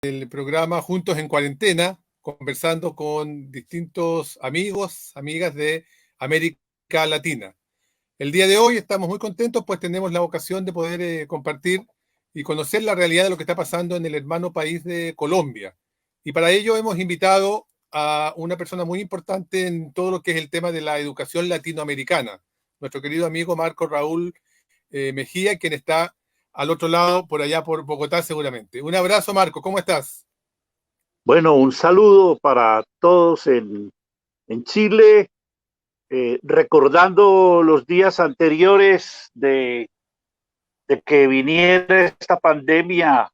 el programa Juntos en Cuarentena, conversando con distintos amigos, amigas de América Latina. El día de hoy estamos muy contentos, pues tenemos la ocasión de poder compartir y conocer la realidad de lo que está pasando en el hermano país de Colombia. Y para ello hemos invitado a una persona muy importante en todo lo que es el tema de la educación latinoamericana, nuestro querido amigo Marco Raúl Mejía, quien está al otro lado, por allá por Bogotá seguramente. Un abrazo, Marco, ¿cómo estás? Bueno, un saludo para todos en Chile, recordando los días anteriores de que viniera esta pandemia,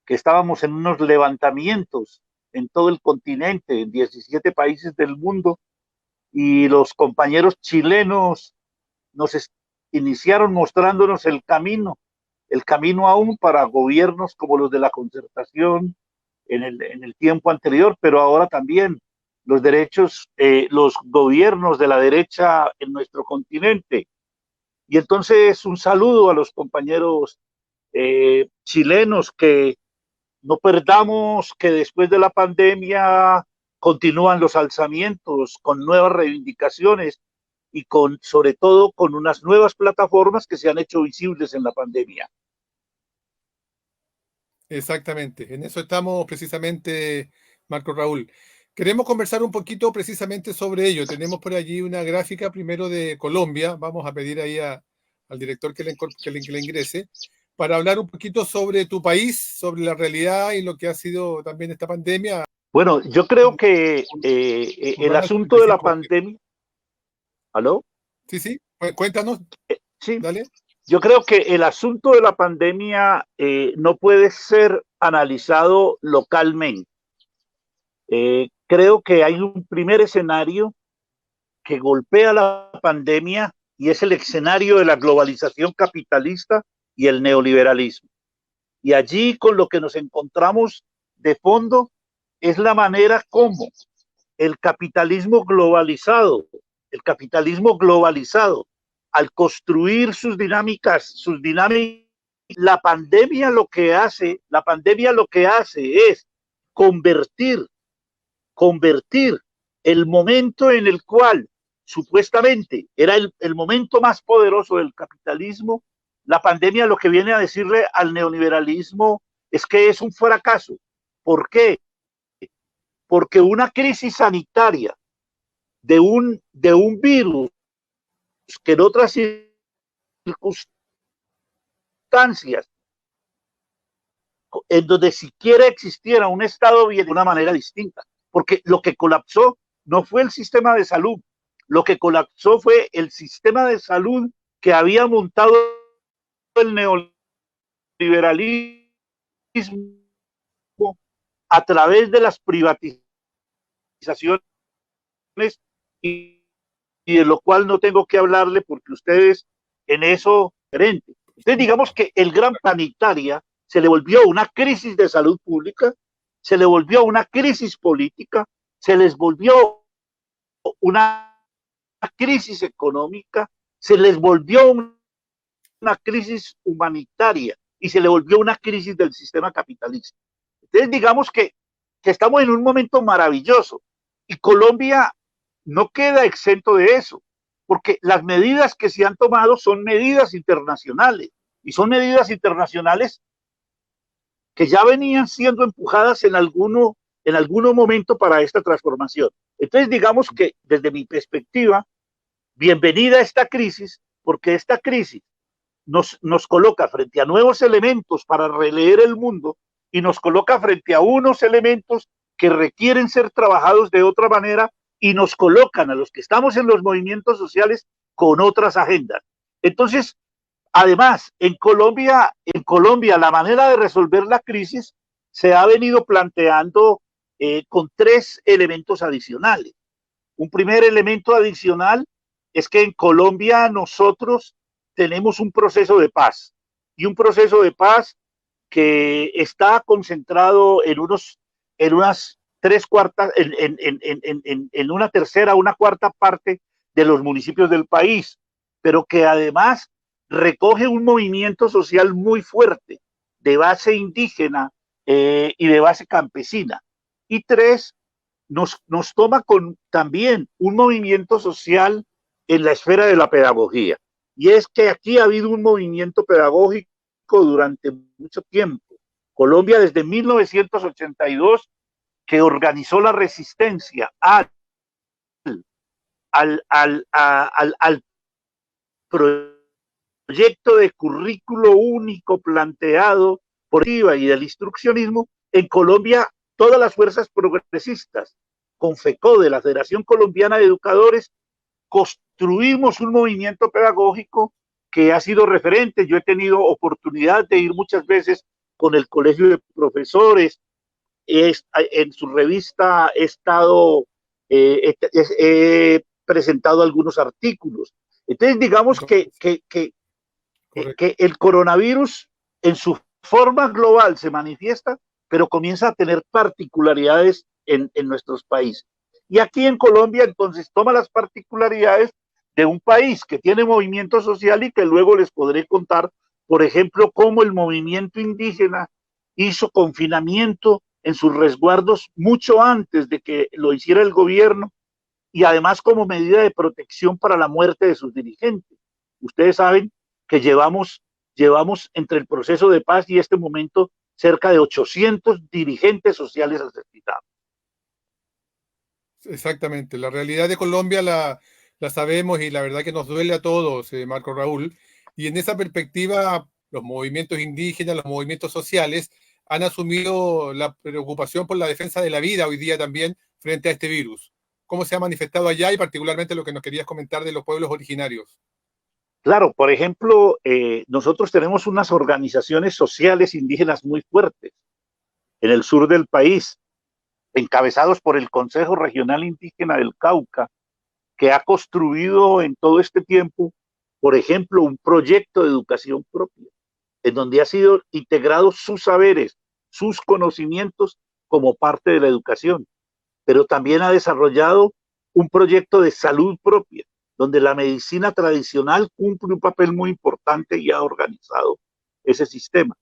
que estábamos en unos levantamientos en todo el continente, en 17 países del mundo, y los compañeros chilenos nos iniciaron mostrándonos el camino aún para gobiernos como los de la Concertación en el tiempo anterior, pero ahora también los derechos, los gobiernos de la derecha en nuestro continente. Y entonces un saludo a los compañeros chilenos, que no perdamos que después de la pandemia continúan los alzamientos con nuevas reivindicaciones y sobre todo con unas nuevas plataformas que se han hecho visibles en la pandemia. Exactamente, en eso estamos precisamente, Marco Raúl. Queremos conversar un poquito precisamente sobre ello. Tenemos por allí una gráfica primero de Colombia. Vamos a pedir ahí al director que le ingrese para hablar un poquito sobre tu país, sobre la realidad y lo que ha sido también esta pandemia. Bueno, yo creo que Un el balance asunto de la 25%. pandemia, ¿aló? Sí, sí, cuéntanos, Sí, dale. yo creo que el asunto de la pandemia no puede ser analizado localmente. Creo que hay un primer escenario que golpea la pandemia, y es el escenario de la globalización capitalista y el neoliberalismo. Y allí con lo que nos encontramos de fondo es la manera como el capitalismo globalizado, al construir sus dinámicas, la pandemia lo que hace es convertir, convertir el momento en el cual supuestamente era el momento más poderoso del capitalismo. La pandemia lo que viene a decirle al neoliberalismo es que es un fracaso. ¿Por qué? Porque una crisis sanitaria de un virus que en otras circunstancias, en donde siquiera existiera un Estado bien de una manera distinta, porque lo que colapsó no fue el sistema de salud, lo que colapsó fue el sistema de salud que había montado el neoliberalismo a través de las privatizaciones, y, y de lo cual no tengo que hablarle porque ustedes en eso diferente. Entonces digamos que el gran sanitaria se le volvió una crisis de salud pública, se le volvió una crisis política, se les volvió una crisis económica, se les volvió una crisis humanitaria y se le volvió una crisis del sistema capitalista. Entonces digamos que estamos en un momento maravilloso, y Colombia no queda exento de eso, porque las medidas que se han tomado son medidas internacionales, y son medidas internacionales que ya venían siendo empujadas en algún momento para esta transformación. Entonces, digamos que desde mi perspectiva, bienvenida a esta crisis, porque esta crisis nos coloca frente a nuevos elementos para releer el mundo, y nos coloca frente a unos elementos que requieren ser trabajados de otra manera, y nos colocan a los que estamos en los movimientos sociales con otras agendas. Entonces, además, en Colombia la manera de resolver la crisis se ha venido planteando con tres elementos adicionales. Un primer elemento adicional es que en Colombia nosotros tenemos un proceso de paz, y un proceso de paz que está concentrado en unas tres cuartas, en una tercera, una cuarta parte de los municipios del país, pero que además recoge un movimiento social muy fuerte de base indígena y de base campesina. Y tres, nos toma con también un movimiento social en la esfera de la pedagogía. Y es que aquí ha habido un movimiento pedagógico durante mucho tiempo. Colombia desde 1982, que organizó la resistencia al proyecto de currículo único planteado por IVA y del instruccionismo. En Colombia, todas las fuerzas progresistas, con FECODE, la Federación Colombiana de Educadores, construimos un movimiento pedagógico que ha sido referente. Yo he tenido oportunidad de ir muchas veces con el Colegio de Profesores. En su revista he estado, he presentado algunos artículos. Entonces, digamos que el coronavirus en su forma global se manifiesta, pero comienza a tener particularidades en nuestros países. Y aquí en Colombia, entonces, toma las particularidades de un país que tiene movimiento social y que luego les podré contar, por ejemplo, cómo el movimiento indígena hizo confinamiento en sus resguardos mucho antes de que lo hiciera el gobierno y además como medida de protección para la muerte de sus dirigentes. Ustedes saben que llevamos entre el proceso de paz y este momento cerca de 800 dirigentes sociales asesinados. Exactamente. La realidad de Colombia la sabemos y la verdad que nos duele a todos, Marco Raúl. Y en esa perspectiva, los movimientos indígenas, los movimientos sociales han asumido la preocupación por la defensa de la vida hoy día también frente a este virus. ¿Cómo se ha manifestado allá y particularmente lo que nos querías comentar de los pueblos originarios? Claro, por ejemplo, nosotros tenemos unas organizaciones sociales indígenas muy fuertes en el sur del país, encabezados por el Consejo Regional Indígena del Cauca, que ha construido en todo este tiempo, por ejemplo, un proyecto de educación propia, en donde ha sido integrados sus saberes, sus conocimientos como parte de la educación, pero también ha desarrollado un proyecto de salud propia, donde la medicina tradicional cumple un papel muy importante y ha organizado ese sistema.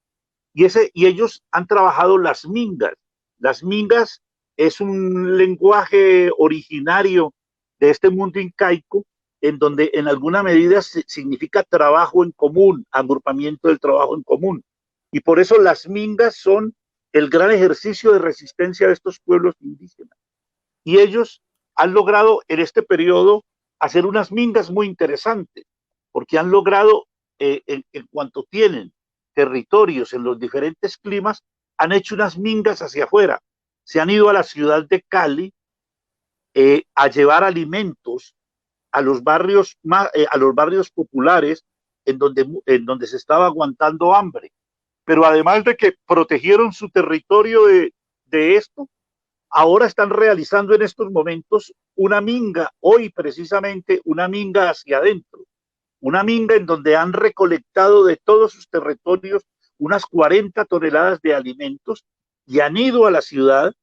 Y ellos han trabajado las mingas. Las mingas es un lenguaje originario de este mundo incaico, en donde en alguna medida significa trabajo en común, agrupamiento del trabajo en común. Y por eso las mingas son el gran ejercicio de resistencia de estos pueblos indígenas. Y ellos han logrado en este periodo hacer unas mingas muy interesantes, porque han logrado, en cuanto tienen territorios en los diferentes climas, han hecho unas mingas hacia afuera. Se han ido a la ciudad de Cali a llevar alimentos a los barrios populares en donde se estaba aguantando hambre. Pero además de que protegieron su territorio de esto, ahora están realizando en estos momentos una minga, hoy precisamente una minga hacia adentro, una minga en donde han recolectado de todos sus territorios unas 40 toneladas de alimentos y han ido a la ciudad,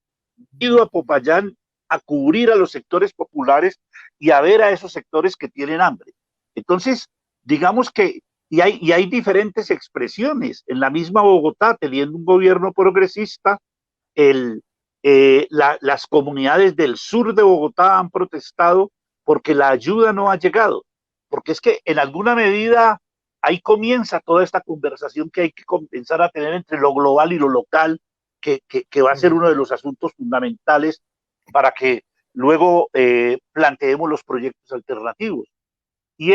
ido a Popayán a cubrir a los sectores populares y a ver a esos sectores que tienen hambre. Entonces, digamos que, y hay diferentes expresiones. En la misma Bogotá, teniendo un gobierno progresista, las comunidades del sur de Bogotá han protestado porque la ayuda no ha llegado, porque es que en alguna medida ahí comienza toda esta conversación que hay que comenzar a tener entre lo global y lo local, que va a ser uno de los asuntos fundamentales para que luego planteemos los proyectos alternativos. Y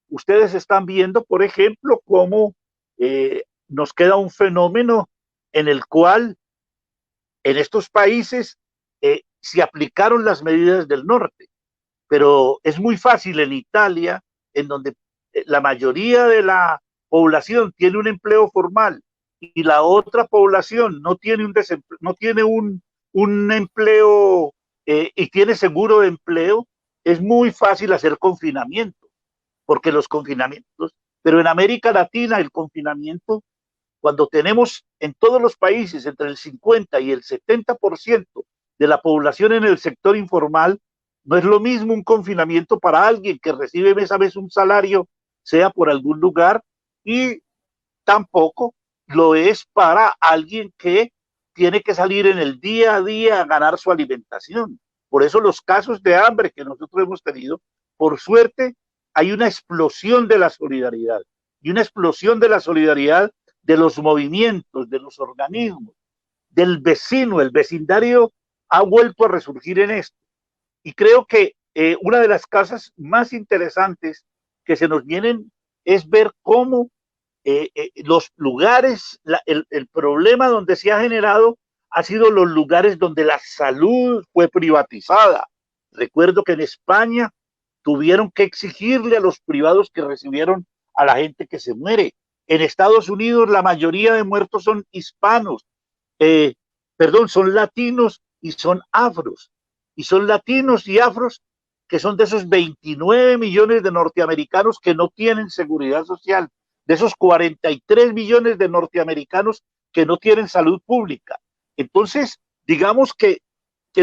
ustedes están viendo, por ejemplo, cómo nos queda un fenómeno en el cual en estos países se aplicaron las medidas del norte, pero es muy fácil en Italia, en donde la mayoría de la población tiene un empleo formal y la otra población no tiene un empleo y tiene seguro de empleo, es muy fácil hacer confinamiento, porque los confinamientos, pero en América Latina el confinamiento, cuando tenemos en todos los países entre el 50 y el 70% de la población en el sector informal, no es lo mismo un confinamiento para alguien que recibe mes a mes un salario, sea por algún lugar, y tampoco lo es para alguien que tiene que salir en el día a día a ganar su alimentación. Por eso los casos de hambre que nosotros hemos tenido, por suerte, hay una explosión de la solidaridad y una explosión de la solidaridad de los movimientos, de los organismos, del vecino. El vecindario ha vuelto a resurgir en esto. Y creo que una de las cosas más interesantes que se nos vienen es ver cómo los lugares, el problema donde se ha generado ha sido los lugares donde la salud fue privatizada. Recuerdo que en España tuvieron que exigirle a los privados que recibieron a la gente que se muere. En Estados Unidos la mayoría de muertos son hispanos, son latinos y son afros. Y son latinos y afros que son de esos 29 millones de norteamericanos que no tienen seguridad social, de esos 43 millones de norteamericanos que no tienen salud pública. Entonces, digamos que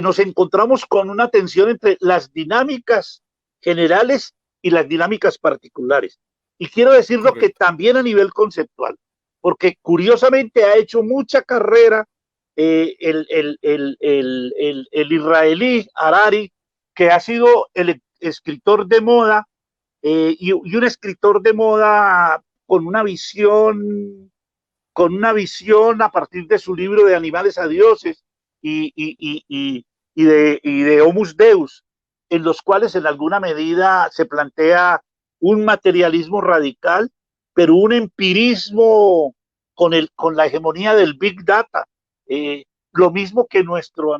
nos encontramos con una tensión entre las dinámicas generales y las dinámicas particulares. Y quiero decirlo que también a nivel conceptual, porque curiosamente ha hecho mucha carrera el israelí Harari, que ha sido el escritor de moda y un escritor de moda con una visión a partir de su libro de Animales a Dioses y de Homus Deus, en los cuales en alguna medida se plantea un materialismo radical, pero un empirismo con la hegemonía del Big Data. Lo mismo que nuestro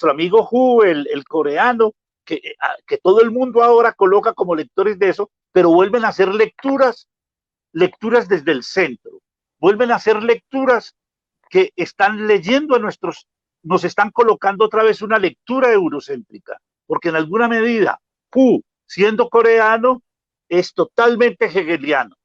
amigo Hu, el coreano, que todo el mundo ahora coloca como lectores de eso, pero vuelven a hacer lecturas desde el centro, vuelven a hacer lecturas que están leyendo nos están colocando otra vez una lectura eurocéntrica, porque en alguna medida Hu, siendo coreano, es totalmente hegeliano.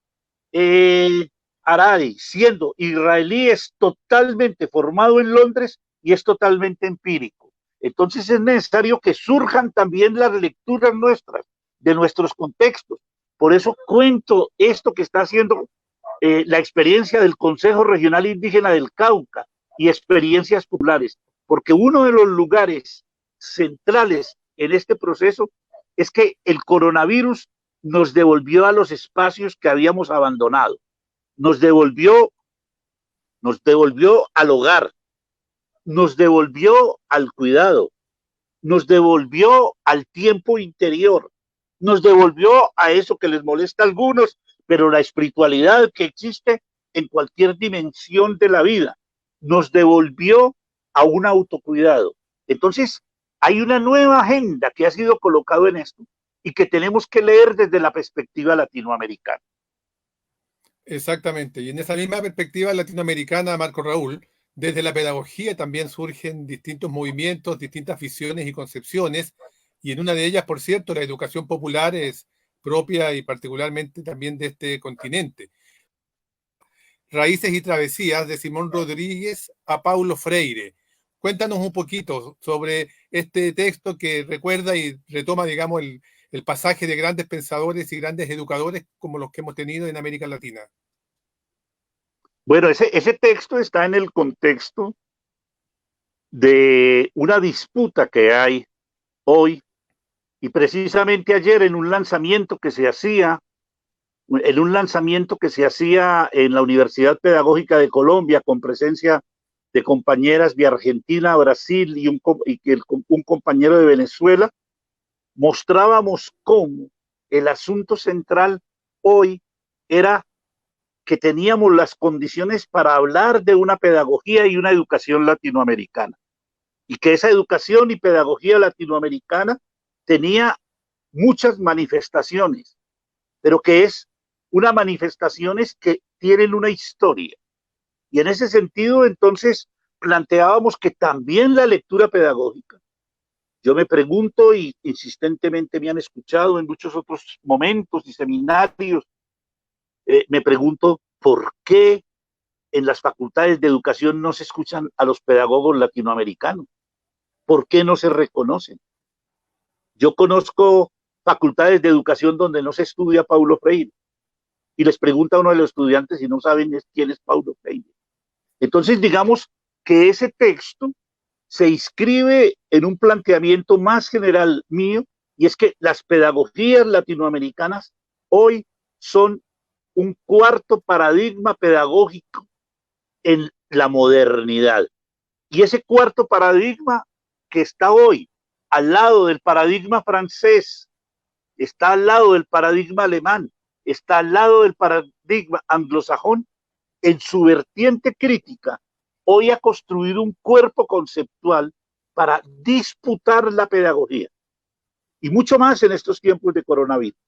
Harari, siendo israelí, es totalmente formado en Londres y es totalmente empírico. Entonces es necesario que surjan también las lecturas nuestras, de nuestros contextos. Por eso cuento esto que está haciendo la experiencia del Consejo Regional Indígena del Cauca y experiencias populares, porque uno de los lugares centrales en este proceso es que el coronavirus nos devolvió a los espacios que habíamos abandonado, nos devolvió al hogar, nos devolvió al cuidado, nos devolvió al tiempo interior, nos devolvió a eso que les molesta a algunos, pero la espiritualidad que existe en cualquier dimensión de la vida, nos devolvió a un autocuidado. Entonces, hay una nueva agenda que ha sido colocado en esto y que tenemos que leer desde la perspectiva latinoamericana. Exactamente, y en esa misma perspectiva latinoamericana, Marco Raúl, desde la pedagogía también surgen distintos movimientos, distintas visiones y concepciones, y en una de ellas, por cierto, la educación popular es propia y particularmente también de este continente. Raíces y travesías de Simón Rodríguez a Paulo Freire. Cuéntanos un poquito sobre este texto que recuerda y retoma, digamos, el pasaje de grandes pensadores y grandes educadores como los que hemos tenido en América Latina. Bueno, ese texto está en el contexto de una disputa que hay hoy y precisamente ayer en un lanzamiento que se hacía en la Universidad Pedagógica de Colombia con presencia de compañeras de Argentina, Brasil y un compañero de Venezuela, mostrábamos cómo el asunto central hoy era que teníamos las condiciones para hablar de una pedagogía y una educación latinoamericana, y que esa educación y pedagogía latinoamericana tenía muchas manifestaciones, pero que es unas manifestaciones que tienen una historia. Y en ese sentido, entonces, planteábamos que también la lectura pedagógica, yo me pregunto, y insistentemente me han escuchado en muchos otros momentos y seminarios, me pregunto por qué en las facultades de educación no se escuchan a los pedagogos latinoamericanos, por qué no se reconocen. Yo conozco facultades de educación donde no se estudia Paulo Freire, y les pregunta a uno de los estudiantes si no saben quién es Paulo Freire. Entonces, digamos que ese texto se inscribe en un planteamiento más general mío, y es que las pedagogías latinoamericanas hoy son un cuarto paradigma pedagógico en la modernidad. Y ese cuarto paradigma que está hoy al lado del paradigma francés, está al lado del paradigma alemán, está al lado del paradigma anglosajón, en su vertiente crítica, hoy ha construido un cuerpo conceptual para disputar la pedagogía. Y mucho más en estos tiempos de coronavirus.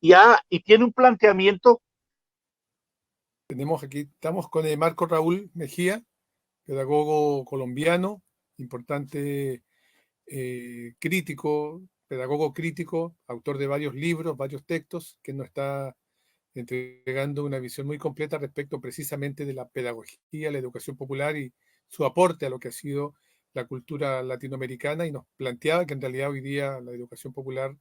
Y tiene un planteamiento. Tenemos aquí, estamos con Marco Raúl Mejía, pedagogo colombiano, importante crítico, pedagogo crítico, autor de varios libros, varios textos, que nos está entregando una visión muy completa respecto precisamente de la pedagogía, la educación popular y su aporte a lo que ha sido la cultura latinoamericana, y nos planteaba que en realidad hoy día la educación popular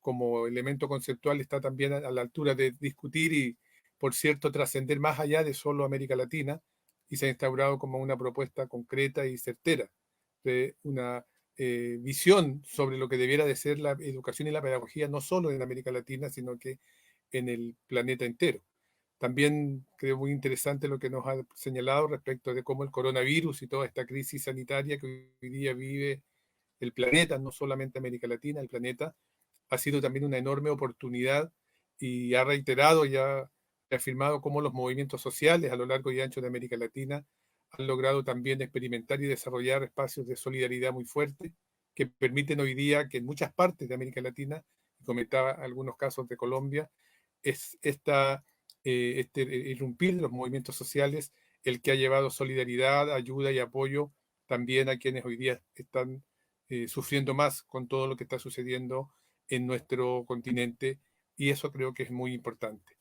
como elemento conceptual está también a la altura de discutir y, por cierto, trascender más allá de solo América Latina, y se ha instaurado como una propuesta concreta y certera de una visión sobre lo que debiera de ser la educación y la pedagogía, no solo en América Latina, sino que en el planeta entero. También creo muy interesante lo que nos ha señalado respecto de cómo el coronavirus y toda esta crisis sanitaria que hoy día vive el planeta, no solamente América Latina, el planeta, ha sido también una enorme oportunidad, y ha reiterado y ha afirmado cómo los movimientos sociales a lo largo y ancho de América Latina han logrado también experimentar y desarrollar espacios de solidaridad muy fuertes que permiten hoy día que en muchas partes de América Latina, y comentaba algunos casos de Colombia, es este irrumpir de los movimientos sociales el que ha llevado solidaridad, ayuda y apoyo también a quienes hoy día están sufriendo más con todo lo que está sucediendo en nuestro continente, y eso creo que es muy importante.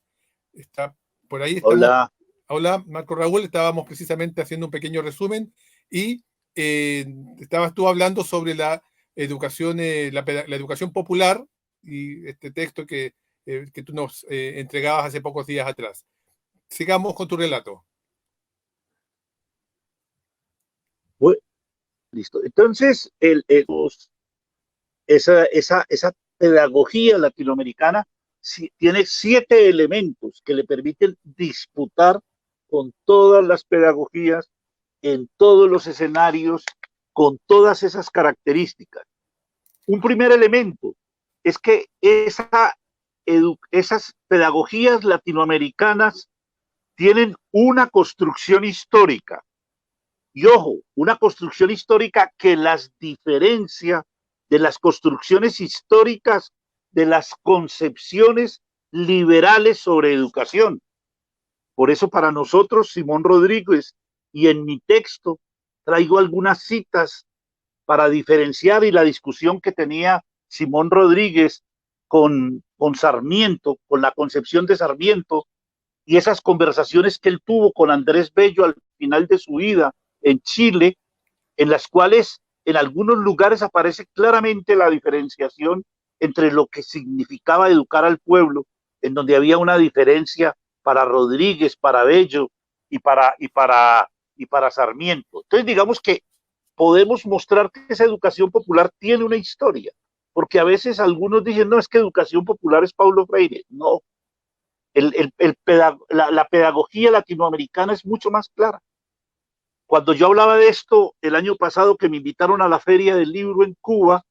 Está, por ahí estamos. Hola. Hola, Marco Raúl, estábamos precisamente haciendo un pequeño resumen y estabas tú hablando sobre la educación, la educación popular, y este texto que tú nos entregabas hace pocos días atrás. Sigamos con tu relato. Bueno, listo. Entonces, esa pedagogía latinoamericana tiene 7 elementos que le permiten disputar con todas las pedagogías, en todos los escenarios, con todas esas características. Un primer elemento es que esas pedagogías latinoamericanas tienen una construcción histórica. Y ojo, una construcción histórica que las diferencia de las construcciones históricas de las concepciones liberales sobre educación. Por eso para nosotros, Simón Rodríguez, y en mi texto traigo algunas citas para diferenciar, y la discusión que tenía Simón Rodríguez con Sarmiento, con la concepción de Sarmiento, y esas conversaciones que él tuvo con Andrés Bello al final de su vida en Chile, en las cuales en algunos lugares aparece claramente la diferenciación entre lo que significaba educar al pueblo, en donde había una diferencia para Rodríguez, para Bello y para Sarmiento. Entonces, digamos que podemos mostrar que esa educación popular tiene una historia, porque a veces algunos dicen, no, es que educación popular es Paulo Freire. No, la pedagogía latinoamericana es mucho más clara. Cuando yo hablaba de esto el año pasado, que me invitaron a la Feria del Libro en Cuba,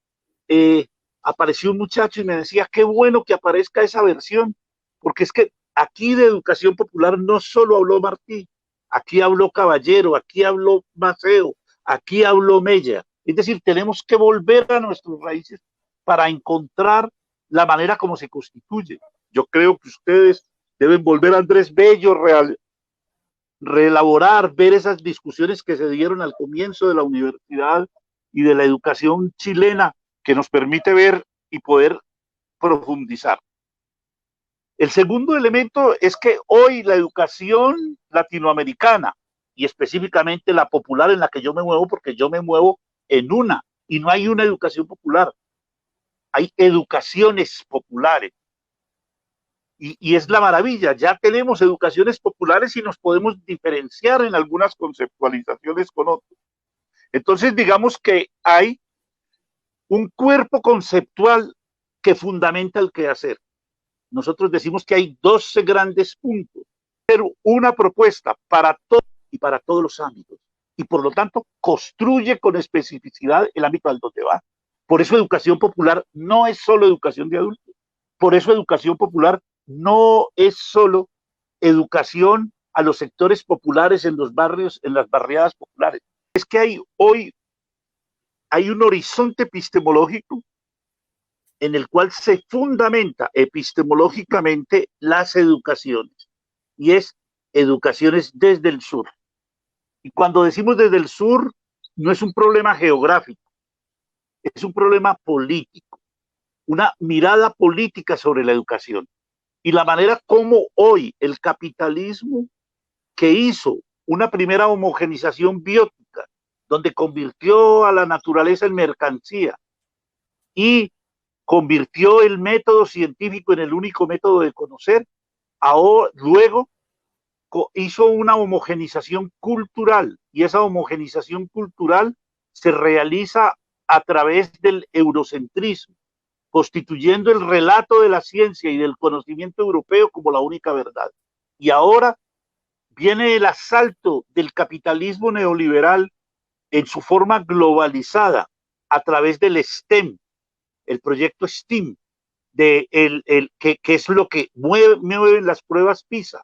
eh, apareció un muchacho y me decía, qué bueno que aparezca esa versión, porque es que aquí de educación popular no solo habló Martí, aquí habló Caballero, aquí habló Maceo, aquí habló Mella. Es decir, tenemos que volver a nuestras raíces para encontrar la manera como se constituye. Yo creo que ustedes deben volver a Andrés Bello, reelaborar, ver esas discusiones que se dieron al comienzo de la universidad y de la educación chilena, que nos permite ver y poder profundizar. El segundo elemento es que hoy la educación latinoamericana, y específicamente la popular en la que yo me muevo, porque yo me muevo en una, y no hay una educación popular, hay educaciones populares. y es la maravilla, ya tenemos educaciones populares y nos podemos diferenciar en algunas conceptualizaciones con otras. Entonces, digamos que hay un cuerpo conceptual que fundamenta el quehacer. Nosotros decimos que hay 12 grandes puntos, pero una propuesta para todo y para todos los ámbitos. Y por lo tanto, construye con especificidad el ámbito al donde va. Por eso educación popular no es solo educación de adultos. Por eso educación popular no es solo educación a los sectores populares en los barrios, en las barriadas populares. Es que hoy hay un horizonte epistemológico en el cual se fundamenta epistemológicamente las educaciones, y es educaciones desde el sur. Y cuando decimos desde el sur, no es un problema geográfico, es un problema político, una mirada política sobre la educación. Y la manera como hoy el capitalismo, que hizo una primera homogenización biótica, donde convirtió a la naturaleza en mercancía y convirtió el método científico en el único método de conocer, ahora, luego hizo una homogenización cultural, y esa homogenización cultural se realiza a través del eurocentrismo, constituyendo el relato de la ciencia y del conocimiento europeo como la única verdad. Y ahora viene el asalto del capitalismo neoliberal en su forma globalizada a través del STEM, el proyecto STEAM, que es lo que mueven las pruebas PISA,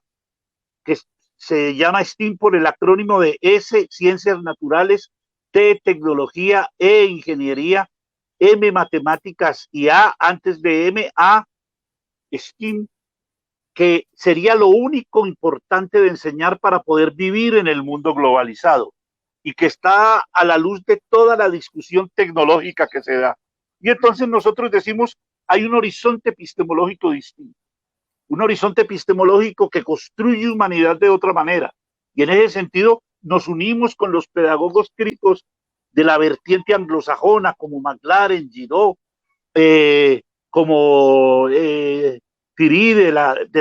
que se llama STEAM por el acrónimo de S, Ciencias Naturales, T, Tecnología, E, Ingeniería, M, Matemáticas y A, antes de M, A, STEAM, que sería lo único importante de enseñar para poder vivir en el mundo globalizado y que está a la luz de toda la discusión tecnológica que se da. Y entonces nosotros decimos, hay un horizonte epistemológico distinto, un horizonte epistemológico que construye humanidad de otra manera. Y en ese sentido nos unimos con los pedagogos críticos de la vertiente anglosajona, como Maclaren, Giraud, como Curie de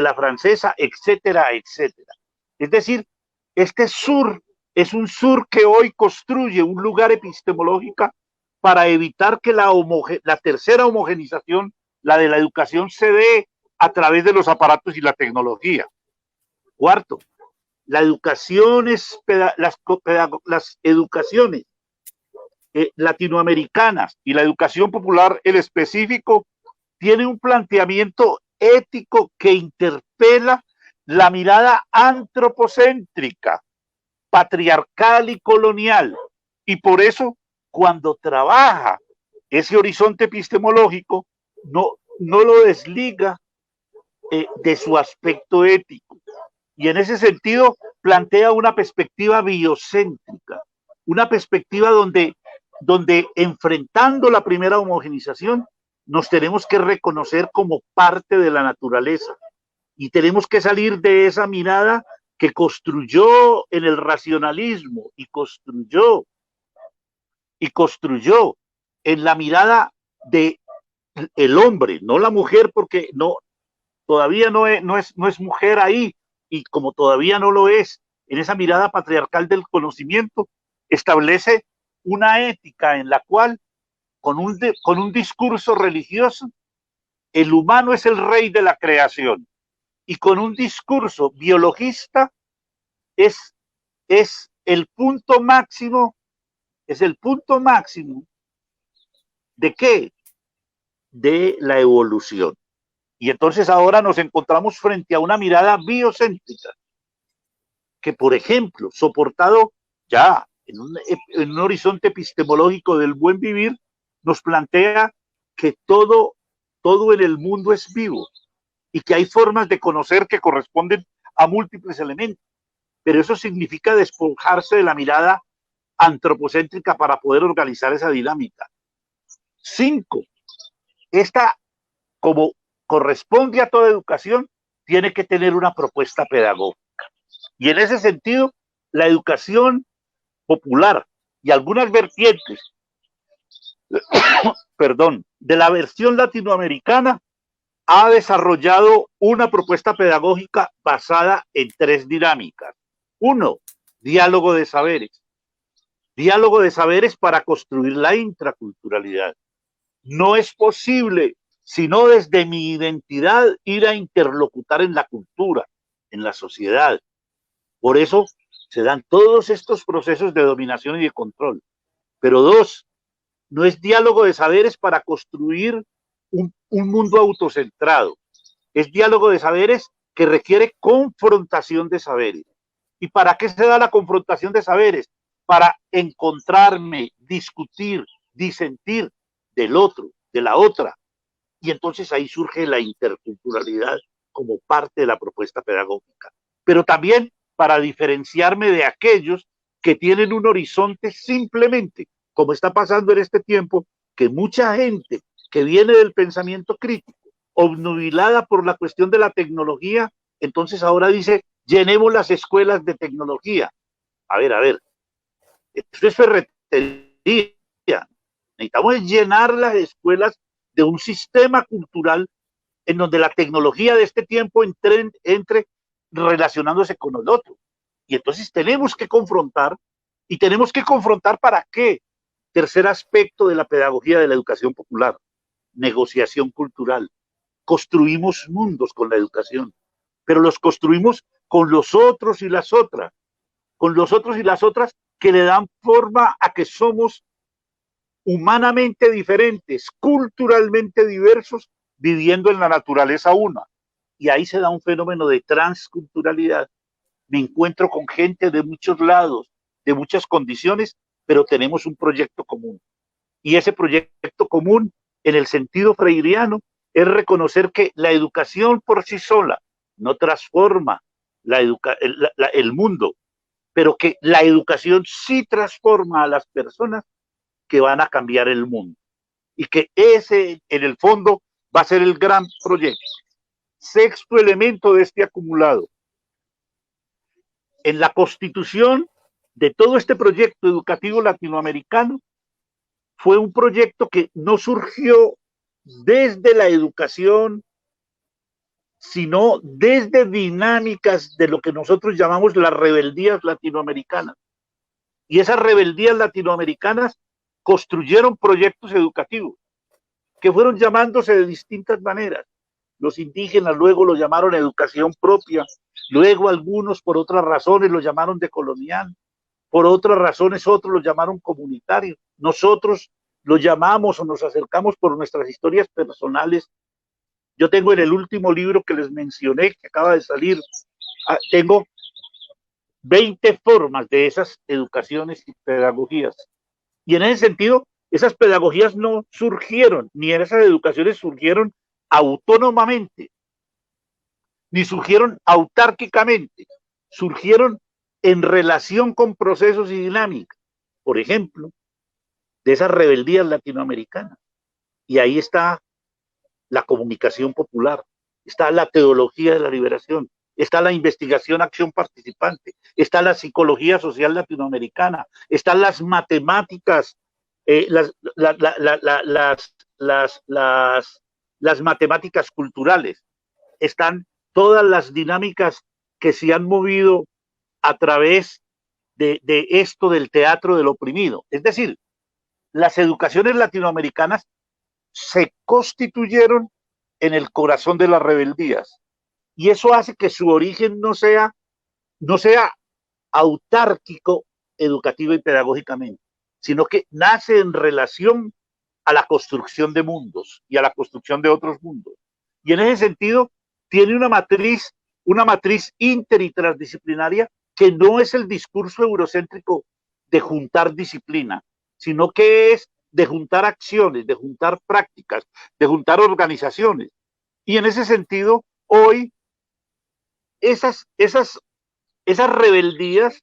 la francesa, etcétera, etcétera. Es decir, este sur es un sur que hoy construye un lugar epistemológico para evitar que la tercera homogenización, la de la educación, se dé a través de los aparatos y la tecnología. Cuarto, la educación es las educaciones latinoamericanas y la educación popular en específico tiene un planteamiento ético que interpela la mirada antropocéntrica, patriarcal y colonial. Y por eso, cuando trabaja ese horizonte epistemológico, no lo desliga de su aspecto ético. Y en ese sentido plantea una perspectiva biocéntrica, una perspectiva donde enfrentando la primera homogenización, nos tenemos que reconocer como parte de la naturaleza y tenemos que salir de esa mirada que construyó en el racionalismo y construyó en la mirada de el hombre, no la mujer, porque todavía no es mujer ahí, y como todavía no lo es, en esa mirada patriarcal del conocimiento, establece una ética en la cual, con un discurso religioso, el humano es el rey de la creación, y con un discurso biologista es el punto máximo, ¿de qué? De la evolución. Y entonces ahora nos encontramos frente a una mirada biocéntrica, que por ejemplo, soportado ya en un horizonte epistemológico del buen vivir, nos plantea que todo en el mundo es vivo y que hay formas de conocer que corresponden a múltiples elementos. Pero eso significa despojarse de la mirada antropocéntrica para poder organizar esa dinámica. 5. Esta, como corresponde a toda educación, tiene que tener una propuesta pedagógica. Y en ese sentido, la educación popular y algunas vertientes, perdón, de la versión latinoamericana ha desarrollado una propuesta pedagógica basada en 3 dinámicas. 1, diálogo de saberes. Diálogo de saberes para construir la intraculturalidad. No es posible, sino desde mi identidad, ir a interlocutar en la cultura, en la sociedad. Por eso se dan todos estos procesos de dominación y de control. Pero 2, no es diálogo de saberes para construir un mundo autocentrado. Es diálogo de saberes que requiere confrontación de saberes. ¿Y para qué se da la confrontación de saberes? Para encontrarme, discutir, disentir del otro, de la otra. Y entonces ahí surge la interculturalidad como parte de la propuesta pedagógica. Pero también para diferenciarme de aquellos que tienen un horizonte simplemente, como está pasando en este tiempo, que mucha gente que viene del pensamiento crítico, obnubilada por la cuestión de la tecnología, entonces ahora dice, llenemos las escuelas de tecnología. A ver, esto es ferretería. Necesitamos llenar las escuelas de un sistema cultural en donde la tecnología de este tiempo entre relacionándose con el otro. Y entonces tenemos que confrontar, y tenemos que confrontar ¿para qué? Tercer aspecto de la pedagogía de la educación popular, negociación cultural. Construimos mundos con la educación, pero los construimos con los otros y las otras, que le dan forma a que somos humanamente diferentes, culturalmente diversos, viviendo en la naturaleza una. Y ahí se da un fenómeno de transculturalidad. Me encuentro con gente de muchos lados, de muchas condiciones, pero tenemos un proyecto común. Y ese proyecto común, en el sentido freiriano, es reconocer que la educación por sí sola no transforma el mundo, pero que la educación sí transforma a las personas que van a cambiar el mundo. Y que ese, en el fondo, va a ser el gran proyecto. Sexto elemento de este acumulado. En la constitución de todo este proyecto educativo latinoamericano, fue un proyecto que no surgió desde la educación, sino desde dinámicas de lo que nosotros llamamos las rebeldías latinoamericanas. Y esas rebeldías latinoamericanas construyeron proyectos educativos que fueron llamándose de distintas maneras. Los indígenas luego lo llamaron educación propia, luego algunos por otras razones lo llamaron decolonial, por otras razones otros lo llamaron comunitario. Nosotros lo llamamos o nos acercamos por nuestras historias personales. Yo tengo en el último libro que les mencioné, que acaba de salir, tengo 20 formas de esas educaciones y pedagogías. Y en ese sentido, esas pedagogías no surgieron, ni en esas educaciones surgieron autónomamente, ni surgieron autárquicamente, surgieron en relación con procesos y dinámicas, por ejemplo, de esas rebeldías latinoamericanas. Y ahí está la comunicación popular, está la teología de la liberación, está la investigación, acción participante, está la psicología social latinoamericana, están las matemáticas, las matemáticas culturales, están todas las dinámicas que se han movido a través de esto del teatro del oprimido. Es decir, las educaciones latinoamericanas se constituyeron en el corazón de las rebeldías. Y eso hace que su origen no sea autárquico, educativo y pedagógicamente, sino que nace en relación a la construcción de mundos y a la construcción de otros mundos. Y en ese sentido, tiene una matriz inter y transdisciplinaria que no es el discurso eurocéntrico de juntar disciplina, sino que es de juntar acciones, de juntar prácticas, de juntar organizaciones. Y en ese sentido, hoy, esas rebeldías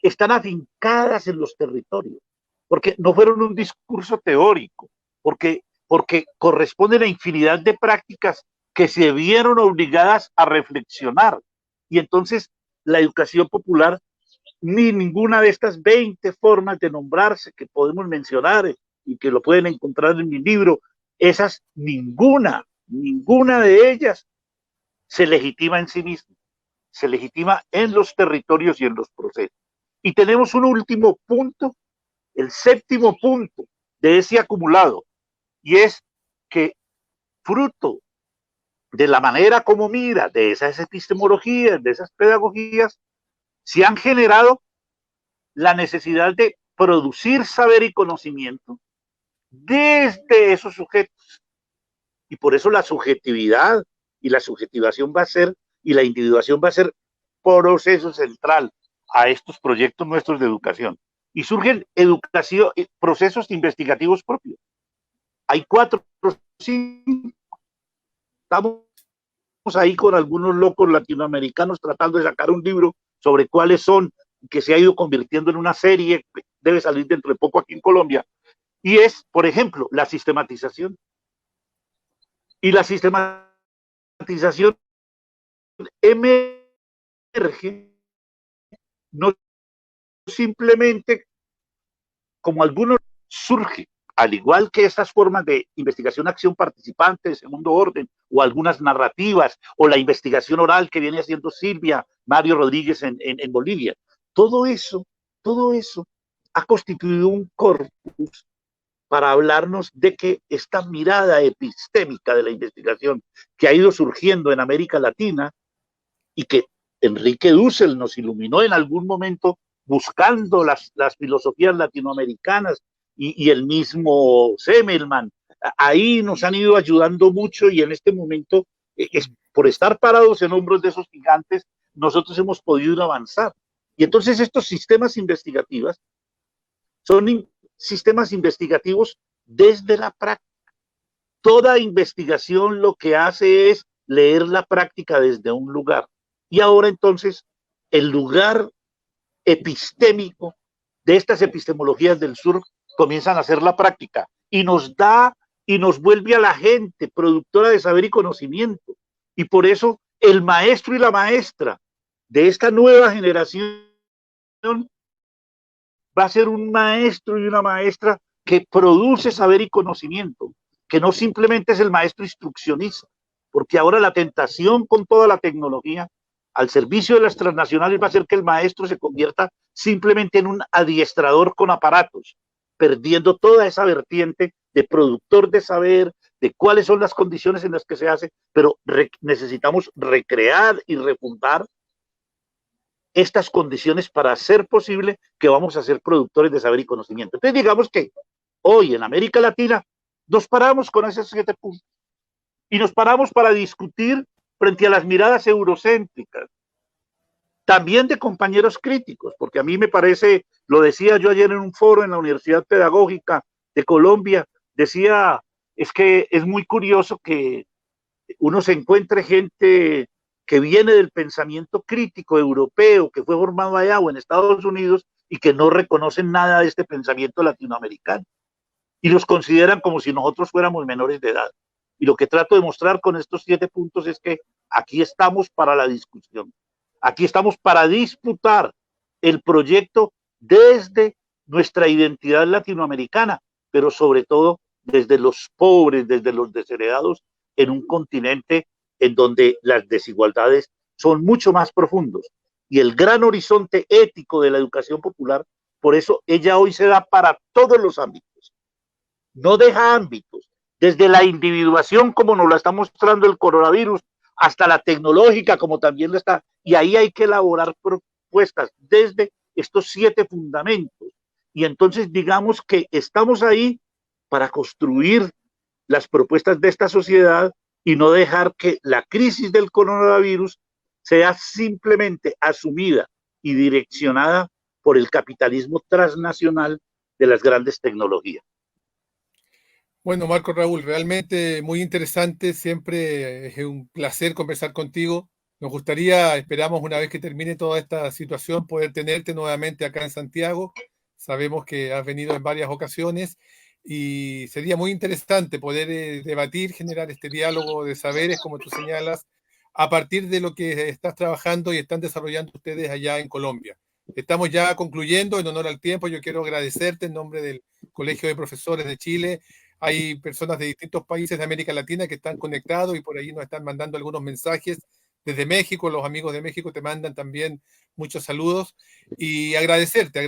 están afincadas en los territorios, porque no fueron un discurso teórico, porque corresponden a infinidad de prácticas que se vieron obligadas a reflexionar. Y entonces la educación popular, ni ninguna de estas 20 formas de nombrarse que podemos mencionar y que lo pueden encontrar en mi libro, esas ninguna ninguna de ellas se legitima en sí misma, se legitima en los territorios y en los procesos. Y tenemos un último punto, el séptimo punto de ese acumulado, y es que fruto de la manera como mira, de esas epistemologías, de esas pedagogías, se han generado la necesidad de producir saber y conocimiento desde esos sujetos. Y por eso la subjetividad y la subjetivación va a ser, y la individuación va a ser proceso central a estos proyectos nuestros de educación. Y surgen educación, procesos investigativos propios. Hay 4 o 5. Estamos ahí con algunos locos latinoamericanos tratando de sacar un libro sobre cuáles son, que se ha ido convirtiendo en una serie, debe salir dentro de poco aquí en Colombia, y es, por ejemplo, la sistematización. Y la sistematización emerge no simplemente como algunos surge, al igual que estas formas de investigación, acción participante de segundo orden, o algunas narrativas, o la investigación oral que viene haciendo Silvia Mario Rodríguez en Bolivia. Todo eso ha constituido un corpus para hablarnos de que esta mirada epistémica de la investigación que ha ido surgiendo en América Latina y que Enrique Dussel nos iluminó en algún momento buscando las filosofías latinoamericanas y el mismo Semmelman, ahí nos han ido ayudando mucho y en este momento, por estar parados en hombros de esos gigantes, nosotros hemos podido avanzar. Y entonces estos sistemas investigativos son sistemas investigativos desde la práctica. Toda investigación lo que hace es leer la práctica desde un lugar. Y ahora entonces el lugar epistémico de estas epistemologías del sur comienzan a hacer la práctica y nos da y nos vuelve a la gente productora de saber y conocimiento. Y por eso el maestro y la maestra de esta nueva generación va a ser un maestro y una maestra que produce saber y conocimiento, que no simplemente es el maestro instruccionista, porque ahora la tentación con toda la tecnología al servicio de las transnacionales va a ser que el maestro se convierta simplemente en un adiestrador con aparatos, perdiendo toda esa vertiente de productor de saber, de cuáles son las condiciones en las que se hace, pero necesitamos recrear y refundar estas condiciones para hacer posible que vamos a ser productores de saber y conocimiento. Entonces digamos que hoy en América Latina nos paramos con esos 7 puntos y nos paramos para discutir frente a las miradas eurocéntricas, también de compañeros críticos, porque a mí me parece, lo decía yo ayer en un foro en la Universidad Pedagógica de Colombia, decía, es que es muy curioso que uno se encuentre gente que viene del pensamiento crítico europeo, que fue formado allá o en Estados Unidos y que no reconocen nada de este pensamiento latinoamericano y los consideran como si nosotros fuéramos menores de edad. Y lo que trato de mostrar con estos 7 puntos es que aquí estamos para la discusión, aquí estamos para disputar el proyecto desde nuestra identidad latinoamericana, pero sobre todo desde los pobres, desde los desheredados, en un continente en donde las desigualdades son mucho más profundos. Y el gran horizonte ético de la educación popular, por eso ella hoy se da para todos los ámbitos. No deja ámbitos, desde la individuación, como nos la está mostrando el coronavirus, hasta la tecnológica, como también lo está. Y ahí hay que elaborar propuestas desde estos 7 fundamentos. Y entonces digamos que estamos ahí para construir las propuestas de esta sociedad y no dejar que la crisis del coronavirus sea simplemente asumida y direccionada por el capitalismo transnacional de las grandes tecnologías. Bueno, Marco Raúl, realmente muy interesante, siempre es un placer conversar contigo. Nos gustaría, esperamos una vez que termine toda esta situación, poder tenerte nuevamente acá en Santiago. Sabemos que has venido en varias ocasiones y sería muy interesante poder debatir, generar este diálogo de saberes, como tú señalas, a partir de lo que estás trabajando y están desarrollando ustedes allá en Colombia. Estamos ya concluyendo, en honor al tiempo, yo quiero agradecerte en nombre del Colegio de Profesores de Chile Hay personas de distintos países de América Latina que están conectados y por ahí nos están mandando algunos mensajes. Desde México, los amigos de México te mandan también muchos saludos. Y agradecerte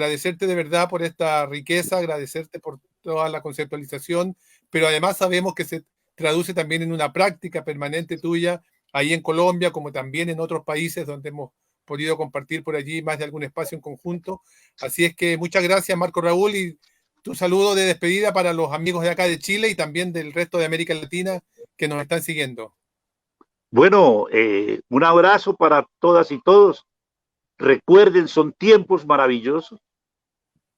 de verdad por esta riqueza, agradecerte por toda la conceptualización, pero además sabemos que se traduce también en una práctica permanente tuya ahí en Colombia, como también en otros países donde hemos podido compartir por allí más de algún espacio en conjunto. Así es que muchas gracias, Marco Raúl, y tu saludo de despedida para los amigos de acá de Chile y también del resto de América Latina que nos están siguiendo. Bueno, un abrazo para todas y todos. Recuerden, son tiempos maravillosos.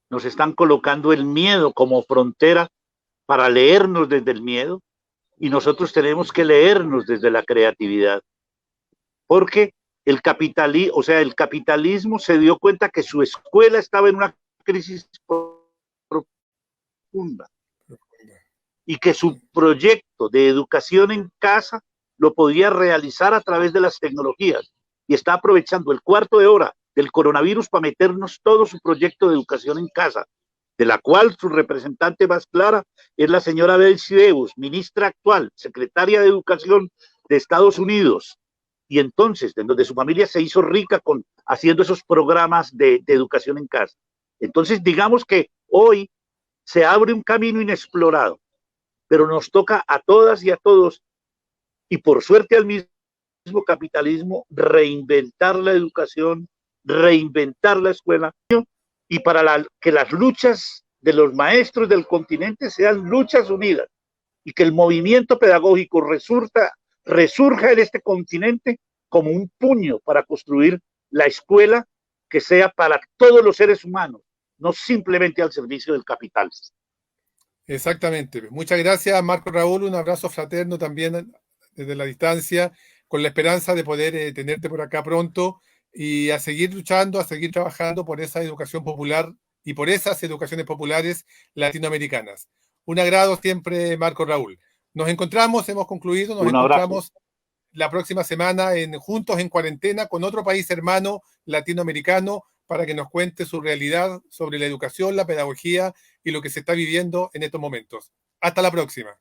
Nos están colocando el miedo como frontera para leernos desde el miedo y nosotros tenemos que leernos desde la creatividad. Porque el capitalismo se dio cuenta que su escuela estaba en una crisis profunda y que su proyecto de educación en casa lo podía realizar a través de las tecnologías y está aprovechando el cuarto de hora del coronavirus para meternos todo su proyecto de educación en casa, de la cual su representante más clara es la señora Betsy DeVos, ministra actual, secretaria de Educación de Estados Unidos, y entonces, de donde su familia se hizo rica haciendo esos programas de educación en casa. Entonces, digamos que hoy se abre un camino inexplorado, pero nos toca a todas y a todos, y por suerte al mismo capitalismo, reinventar la educación, reinventar la escuela, y para que las luchas de los maestros del continente sean luchas unidas, y que el movimiento pedagógico resurja en este continente como un puño para construir la escuela que sea para todos los seres humanos, no simplemente al servicio del capital. Exactamente. Muchas gracias, Marco Raúl. Un abrazo fraterno también desde la distancia, con la esperanza de poder tenerte por acá pronto y a seguir luchando, a seguir trabajando por esa educación popular y por esas educaciones populares latinoamericanas. Un agrado siempre, Marco Raúl. Nos encontramos, hemos concluido, nos Un abrazo. encontramos la próxima semana en Juntos en Cuarentena con otro país hermano latinoamericano para que nos cuente su realidad sobre la educación, la pedagogía y lo que se está viviendo en estos momentos. Hasta la próxima.